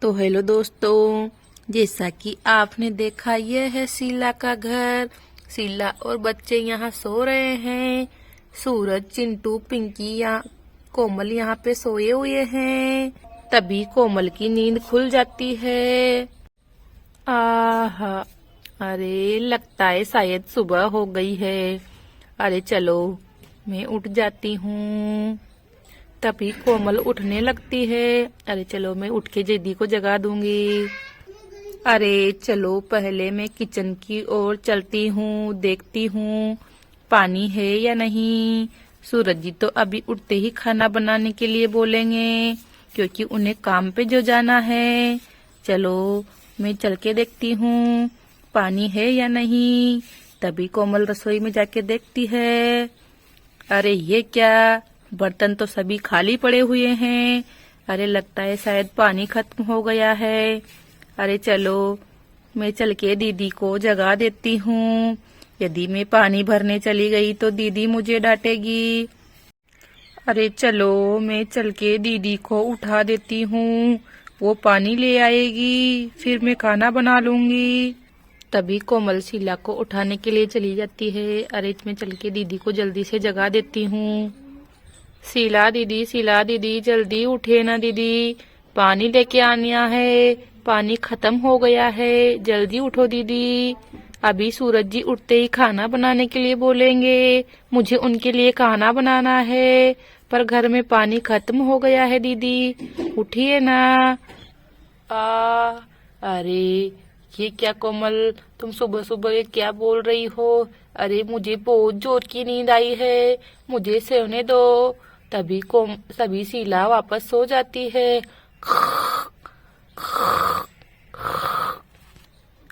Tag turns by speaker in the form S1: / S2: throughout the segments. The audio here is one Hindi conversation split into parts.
S1: तो हेलो दोस्तों, जैसा कि आपने देखा यह है शीला का घर। शीला और बच्चे यहाँ सो रहे हैं। सूरज, चिंटू, पिंकी या कोमल यहाँ पे सोए हुए हैं। तभी कोमल की नींद खुल जाती है। आहा, अरे लगता है शायद सुबह हो गई है। अरे चलो मैं उठ जाती हूँ। तभी कोमल उठने लगती है। अरे चलो मैं उठ के दीदी को जगा दूंगी। अरे चलो पहले मैं किचन की ओर चलती हूँ, देखती हूँ पानी है या नहीं। सूरज जी तो अभी उठते ही खाना बनाने के लिए बोलेंगे, क्योंकि उन्हें काम पे जो जाना है। चलो मैं चल के देखती हूँ पानी है या नहीं। तभी कोमल रसोई में जाके देखती है। अरे ये क्या, बर्तन तो सभी खाली पड़े हुए हैं। अरे लगता है शायद पानी खत्म हो गया है। अरे चलो मैं चल के दीदी को जगा देती हूँ। यदि मैं पानी भरने चली गई तो दीदी मुझे डांटेगी। अरे चलो मैं चल के दीदी को उठा देती हूँ, वो पानी ले आएगी, फिर मैं खाना बना लूंगी। तभी कोमल शीला को उठाने के लिए चली जाती है। अरे मैं चल के दीदी को जल्दी से जगा देती हूँ। शीला दीदी जल्दी उठे ना दीदी, पानी लेके आना है, पानी खत्म हो गया है, जल्दी उठो दीदी। अभी सूरज जी उठते ही खाना बनाने के लिए बोलेंगे, मुझे उनके लिए खाना बनाना है, पर घर में पानी खत्म हो गया है दीदी, उठिए ना। अरे ये क्या कोमल, तुम सुबह सुबह क्या बोल रही हो? अरे मुझे बहुत जोर की नींद आई है, मुझे सोने दो। तभी शीला वापस सो जाती है।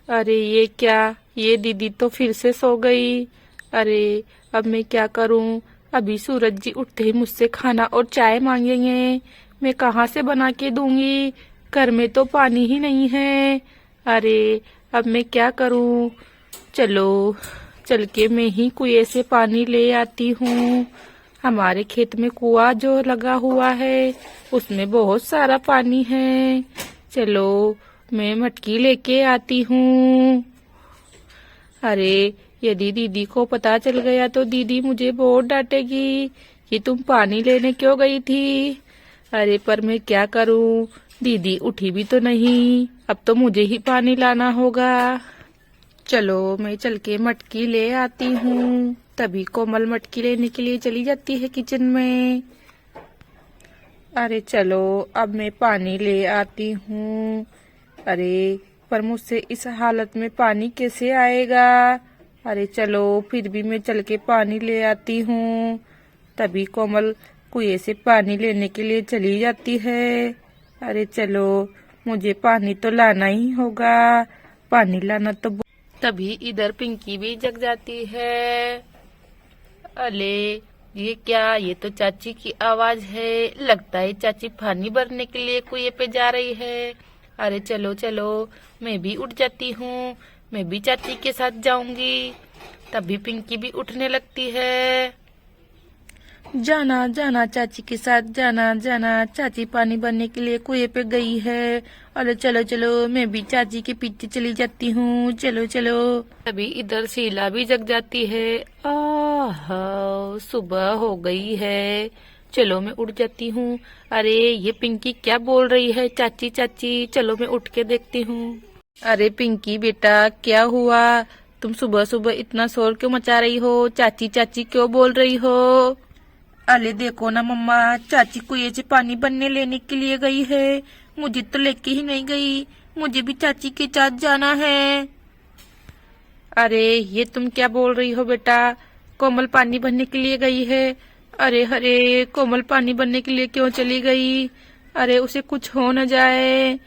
S1: अरे ये क्या, ये दीदी तो फिर से सो गई। अरे अब मैं क्या करूं? अभी सूरज जी उठते ही मुझसे खाना और चाय मांगेंगे, मैं कहाँ से बना के दूंगी? घर में तो पानी ही नहीं है। अरे अब मैं क्या करूं? चलो चल के मैं ही कुएं से पानी ले आती हूँ। हमारे खेत में कुआं जो लगा हुआ है उसमें बहुत सारा पानी है। चलो मैं मटकी लेके आती हूँ। अरे यदि दीदी को पता चल गया तो दीदी मुझे बहुत डांटेगी कि तुम पानी लेने क्यों गई थी। अरे पर मैं क्या करूँ, दीदी उठी भी तो नहीं, अब तो मुझे ही पानी लाना होगा। चलो मैं चल के मटकी ले आती हूँ। तभी कोमल मटकी लेने के लिए चली जाती है किचन में। अरे चलो अब मैं पानी ले आती हूँ। अरे पर मुझसे इस हालत में पानी कैसे आएगा? अरे चलो फिर भी मैं चल के पानी ले आती हूँ। तभी कोमल कुएं से पानी लेने के लिए चली जाती है। अरे चलो मुझे पानी तो लाना ही होगा, पानी लाना तो। तभी इधर पिंकी भी जग जाती है। अरे ये क्या, ये तो चाची की आवाज है। लगता है चाची पानी भरने के लिए कुएं पे जा रही है। अरे चलो चलो मैं भी उठ जाती हूँ, मैं भी चाची के साथ जाऊंगी। तभी पिंकी भी उठने लगती है। जाना जाना चाची के साथ, जाना जाना, चाची पानी भरने के लिए कुएं पे गई है। अरे चलो चलो मैं भी चाची के पीछे चली जाती हूँ, चलो चलो। तभी इधर शीला भी जग जाती है। सुबह हो गई है, चलो मैं उठ जाती हूँ। अरे ये पिंकी क्या बोल रही है, चाची चाची, चलो मैं उठ के देखती हूँ। अरे पिंकी बेटा क्या हुआ, तुम सुबह सुबह इतना शोर क्यों मचा रही हो? चाची चाची क्यों बोल रही हो? अरे देखो ना मम्मा, चाची कुएं से पानी भरने लेने के लिए गई है, मुझे तो लेके ही नहीं गई, मुझे भी चाची के साथ जाना है। अरे ये तुम क्या बोल रही हो बेटा, कोमल पानी भरने के लिए गई है। अरे अरे कोमल पानी भरने के लिए क्यों चली गई? अरे उसे कुछ हो न जाए,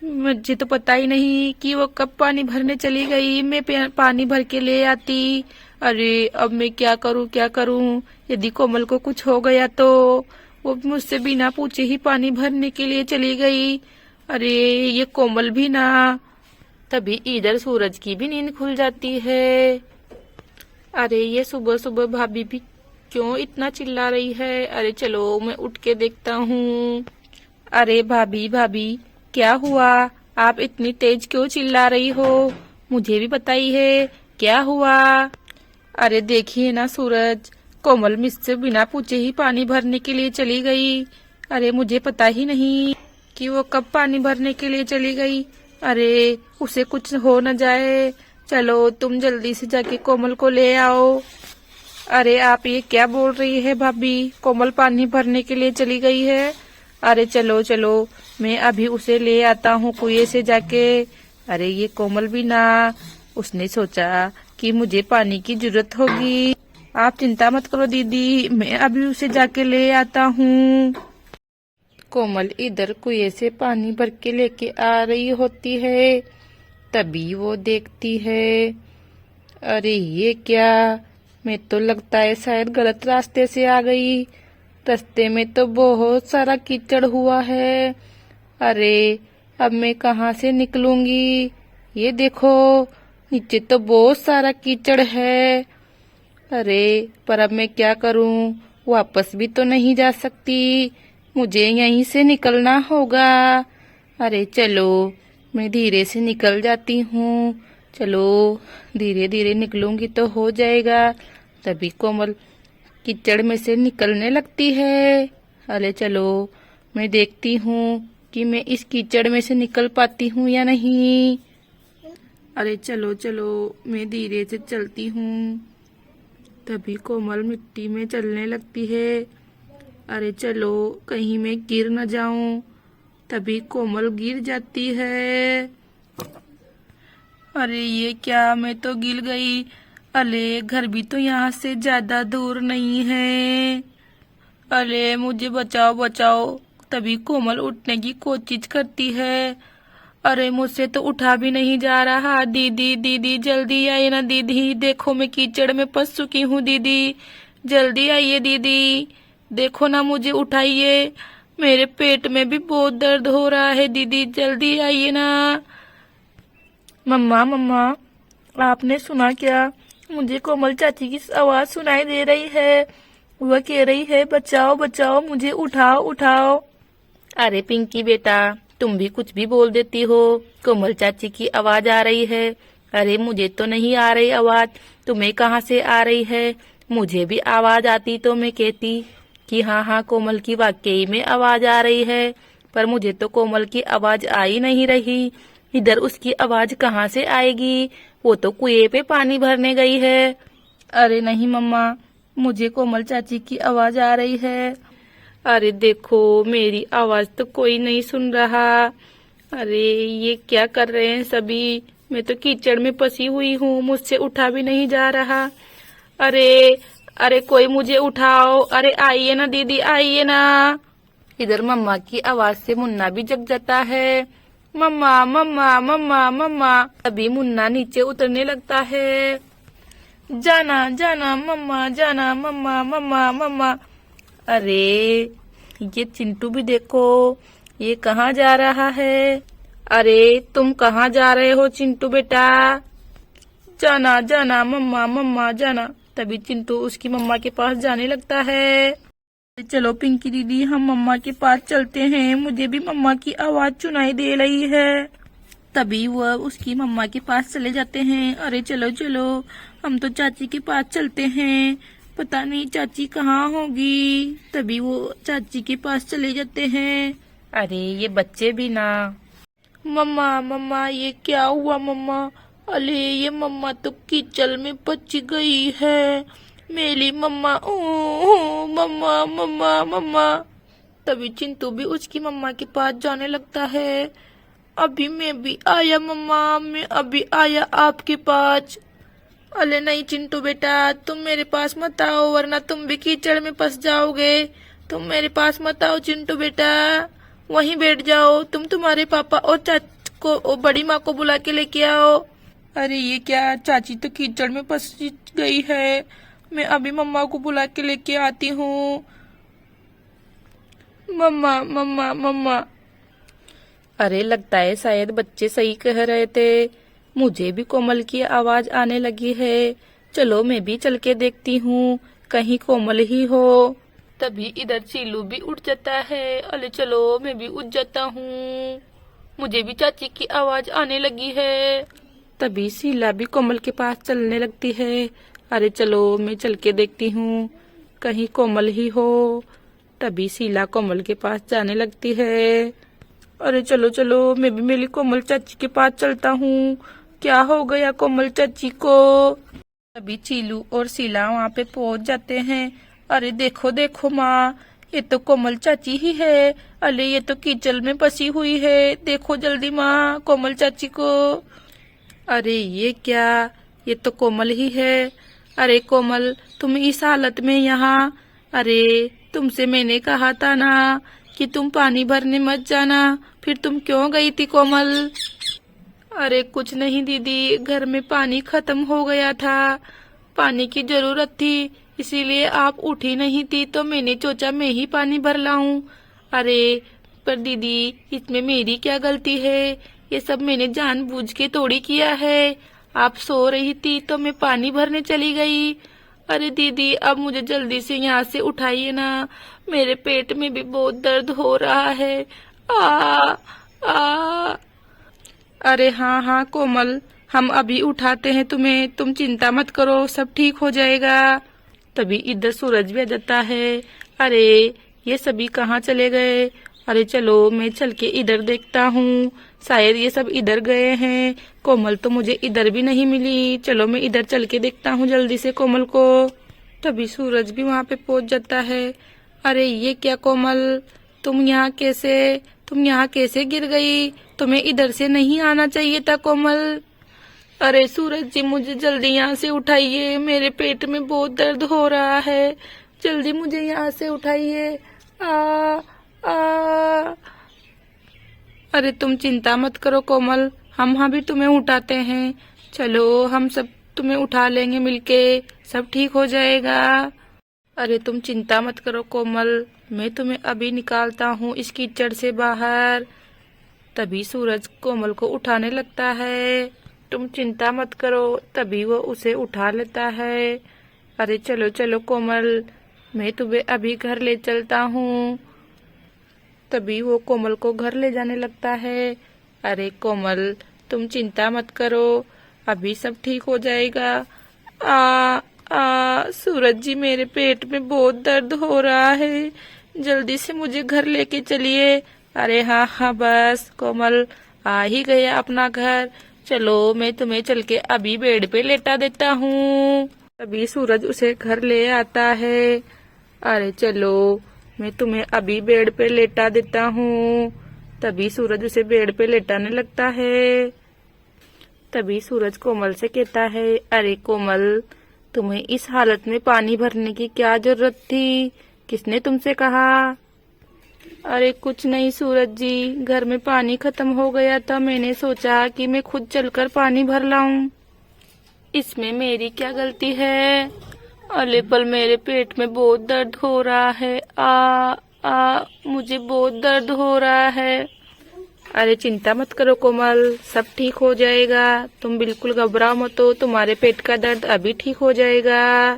S1: मुझे तो पता ही नहीं कि वो कब पानी भरने चली गई, मैं पानी भर के ले आती। अरे अब मैं क्या करूं, यदि कोमल को कुछ हो गया तो? वो मुझसे बिना पूछे ही पानी भरने के लिए चली गई। अरे ये कोमल भी ना। तभी इधर सूरज की भी नींद खुल जाती है। अरे ये सुबह सुबह भाभी भी क्यों इतना चिल्ला रही है? अरे चलो मैं उठ के देखता हूँ। अरे भाभी भाभी क्या हुआ? आप इतनी तेज क्यों चिल्ला रही हो? मुझे भी बताइए क्या हुआ? अरे देखिए ना सूरज, कोमल मुझसे बिना पूछे ही पानी भरने के लिए चली गई। अरे मुझे पता ही नहीं कि वो कब पानी भरने के लिए चली गई। अरे उसे कुछ हो न जाए। चलो तुम जल्दी से जाके कोमल को ले आओ। अरे आप ये क्या बोल रही है भाभी? कोमल पानी भरने के लिए चली गई है? अरे चलो चलो, मैं अभी उसे ले आता हूँ कुएं से जाके। अरे ये कोमल भी ना, उसने सोचा कि मुझे पानी की जरूरत होगी। आप चिंता मत करो दीदी, मैं अभी उसे जाके ले आता हूँ। कोमल इधर कुएं से पानी भर के लेके आ रही होती है, तभी वो देखती है, अरे ये क्या, मैं तो लगता है शायद गलत रास्ते से आ गई। रास्ते में तो बहुत सारा कीचड़ हुआ है। अरे अब मैं कहाँ से निकलूंगी? ये देखो, नीचे तो बहुत सारा कीचड़ है। अरे पर अब मैं क्या करूं? वापस भी तो नहीं जा सकती, मुझे यहीं से निकलना होगा। अरे चलो, मैं धीरे से निकल जाती हूँ। चलो धीरे धीरे निकलूंगी तो हो जाएगा। तभी कोमल कीचड़ में से निकलने लगती है। अरे चलो, मैं देखती हूँ कि मैं इस कीचड़ में से निकल पाती हूँ या नहीं। अरे चलो चलो, मैं धीरे से चलती हूँ। तभी कोमल मिट्टी में चलने लगती है। अरे चलो, कहीं मैं गिर न जाऊं। तभी कोमल गिर जाती है। अरे ये क्या, मैं तो गिर गई। अरे घर भी तो यहाँ से ज्यादा दूर नहीं है। अरे मुझे बचाओ बचाओ। तभी कोमल उठने की कोशिश करती है। अरे मुझसे तो उठा भी नहीं जा रहा। दीदी दीदी जल्दी आइए ना दीदी, देखो मैं कीचड़ में फंस चुकी हूँ। दीदी जल्दी आइए दीदी, देखो ना मुझे उठाइए। मेरे पेट में भी बहुत दर्द हो रहा है। दीदी जल्दी आइए ना। मम्मा मम्मा, आपने सुना क्या? मुझे कोमल चाची की आवाज सुनाई दे रही है। वह कह रही है बचाओ बचाओ, मुझे उठाओ उठाओ। अरे पिंकी बेटा, तुम भी कुछ भी बोल देती हो। कोमल चाची की आवाज आ रही है। अरे मुझे तो नहीं आ रही आवाज, तुम्हें कहाँ से आ रही है? मुझे भी आवाज आती तो मैं कहती कि हाँ हाँ कोमल की वाकई में आवाज आ रही है। पर मुझे तो कोमल की आवाज आ ही नहीं रही। इधर उसकी आवाज कहाँ से आएगी? वो तो कुएं पे पानी भरने गई है। अरे नहीं मम्मा, मुझे कोमल चाची की आवाज आ रही है। अरे देखो, मेरी आवाज तो कोई नहीं सुन रहा। अरे ये क्या कर रहे हैं सभी? मैं तो कीचड़ में फंसी हुई हूँ, मुझसे उठा भी नहीं जा रहा। अरे अरे कोई मुझे उठाओ। अरे आइए ना दीदी, आइए ना। इधर मम्मा की आवाज से मुन्ना भी जग जाता है। मम्मा मम्मा मम्मा मम्मा। तभी मुन्ना नीचे उतरने लगता है। जाना जाना मम्मा, जाना मम्मा मम्मा मम्मा। अरे ये चिंटू भी देखो, ये कहाँ जा रहा है? अरे तुम कहाँ जा रहे हो चिंटू बेटा? जाना जाना मम्मा मम्मा जाना। तभी चिंटू उसकी मम्मा के पास जाने लगता है। चलो पिंकी दीदी, हम मम्मा के पास चलते हैं, मुझे भी मम्मा की आवाज सुनाई दे रही है। तभी वह उसकी मम्मा के पास चले जाते हैं। अरे चलो चलो, हम तो चाची के पास चलते हैं, पता नहीं चाची कहाँ होगी। तभी वो चाची के पास चले जाते हैं। अरे ये बच्चे भी ना। मम्मा मम्मा, ये क्या हुआ मम्मा? अरे ये मम्मा तो कीचड़ में बच गई है। मेरी मम्मा, ओ मम्मा मम्मा मम्मा। तभी चिंटू भी उसकी मम्मा के पास जाने लगता है। अभी मैं भी आया मम्मा, मैं अभी आया आपके पास। अरे नहीं चिंटू बेटा, तुम मेरे पास मत आओ, वरना तुम भी कीचड़ में फंस जाओगे। तुम मेरे पास मत आओ चिंटू बेटा, वहीं बैठ जाओ। तुम तुम्हारे पापा और चाची को और बड़ी माँ को बुला के लेके आओ। अरे ये क्या, चाची तो कीचड़ में फंस गई है। मैं अभी मम्मा को बुला के लेके आती हूँ। मम्मा मम्मा मम्मा। अरे लगता है शायद बच्चे सही कह रहे थे, मुझे भी कोमल की आवाज आने लगी है। चलो मैं भी चल के देखती हूँ, कहीं कोमल ही हो। तभी इधर चीलू भी उठ जाता है। अरे चलो मैं भी उठ जाता हूँ। मुझे भी चाची की आवाज आने लगी है। तभी शीला भी कोमल के पास चलने लगती है। अरे चलो मैं चल के देखती हूँ, कहीं कोमल ही हो। तभी शीला कोमल के पास जाने लगती है। अरे चलो चलो, मैं भी मेरी कोमल चाची के पास चलता हूँ, क्या हो गया कोमल चाची को। तभी चीलू और शीला वहाँ पे पहुँच जाते हैं। अरे देखो देखो माँ, ये तो कोमल चाची ही है। अरे ये तो कीचड़ में फंसी हुई है, देखो जल्दी माँ कोमल चाची को। अरे ये क्या, ये तो कोमल ही है। अरे कोमल, तुम इस हालत में यहाँ। अरे तुमसे मैंने कहा था ना कि तुम पानी भरने मत जाना, फिर तुम क्यों गई थी कोमल। अरे कुछ नहीं दीदी, घर में पानी खत्म हो गया था, पानी की जरूरत थी, इसीलिए आप उठी नहीं थी तो मैंने सोचा मैं ही पानी भर लाऊं। अरे पर दीदी, इसमें मेरी क्या गलती है, ये सब मैंने जानबूझ के थोड़ी किया है। आप सो रही थी तो मैं पानी भरने चली गई। अरे दीदी, अब मुझे जल्दी से यहाँ से उठाइए ना, मेरे पेट में भी बहुत दर्द हो रहा है। आ आ अरे हाँ हाँ कोमल, हम अभी उठाते हैं तुम्हें, तुम चिंता मत करो, सब ठीक हो जाएगा। तभी इधर सूरज भी आ जाता है। अरे ये सभी कहाँ चले गए। अरे चलो मैं चल के इधर देखता हूँ, शायद ये सब इधर गए हैं। कोमल तो मुझे इधर भी नहीं मिली, चलो मैं इधर चल के देखता हूँ जल्दी से कोमल को। तभी सूरज भी वहाँ पे पहुँच जाता है। अरे ये क्या कोमल, तुम यहाँ कैसे गिर गई, तुम्हें इधर से नहीं आना चाहिए था कोमल। अरे सूरज जी, मुझे जल्दी यहाँ से उठाइए, मेरे पेट में बहुत दर्द हो रहा है, जल्दी मुझे यहाँ से उठाइए। आ आ अरे तुम चिंता मत करो कोमल, हम भी तुम्हें उठाते हैं, चलो हम सब तुम्हें उठा लेंगे मिलके, सब ठीक हो जाएगा। अरे तुम चिंता मत करो कोमल, मैं तुम्हें अभी निकालता हूँ इस कीचड़ से बाहर। तभी सूरज कोमल को उठाने लगता है। तुम चिंता मत करो, तभी वो उसे उठा लेता है। अरे चलो चलो कोमल, मैं तुम्हें अभी घर ले चलता हूँ। तभी वो कोमल को घर ले जाने लगता है। अरे कोमल, तुम चिंता मत करो, अभी सब ठीक हो जाएगा। सूरज जी, मेरे पेट में बहुत दर्द हो रहा है, जल्दी से मुझे घर लेके चलिए। अरे हाँ हाँ बस कोमल, आ ही गया अपना घर, चलो मैं तुम्हें चल के अभी बेड पे लेटा देता हूँ। तभी सूरज उसे घर ले आता है। अरे चलो मैं तुम्हें अभी बेड पे लेटा देता हूँ। तभी सूरज उसे बेड पे लेटाने लगता है। तभी सूरज कोमल से कहता है, अरे कोमल, तुम्हें इस हालत में पानी भरने की क्या जरूरत थी, किसने तुमसे कहा। अरे कुछ नहीं सूरज जी, घर में पानी खत्म हो गया था, मैंने सोचा कि मैं खुद चलकर पानी भर लाऊं, इसमें मेरी क्या गलती है। अरे पर मेरे पेट में बहुत दर्द हो रहा है, मुझे बहुत दर्द हो रहा है। अरे चिंता मत करो कोमल, सब ठीक हो जाएगा, तुम बिल्कुल घबराओ मत, तुम्हारे पेट का दर्द अभी ठीक हो जाएगा।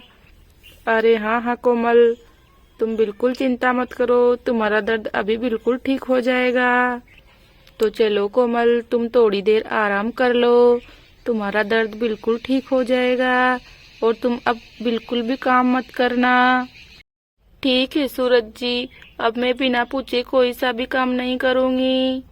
S1: अरे हाँ हाँ कोमल, तुम बिल्कुल चिंता मत करो, तुम्हारा दर्द अभी बिल्कुल ठीक हो जाएगा। तो चलो कोमल, तुम थोड़ी देर आराम कर लो, तुम्हारा दर्द बिल्कुल ठीक हो जाएगा, और तुम अब बिल्कुल भी काम मत करना। ठीक है सूरज जी, अब मैं बिना पूछे कोई सा भी काम नहीं करूँगी।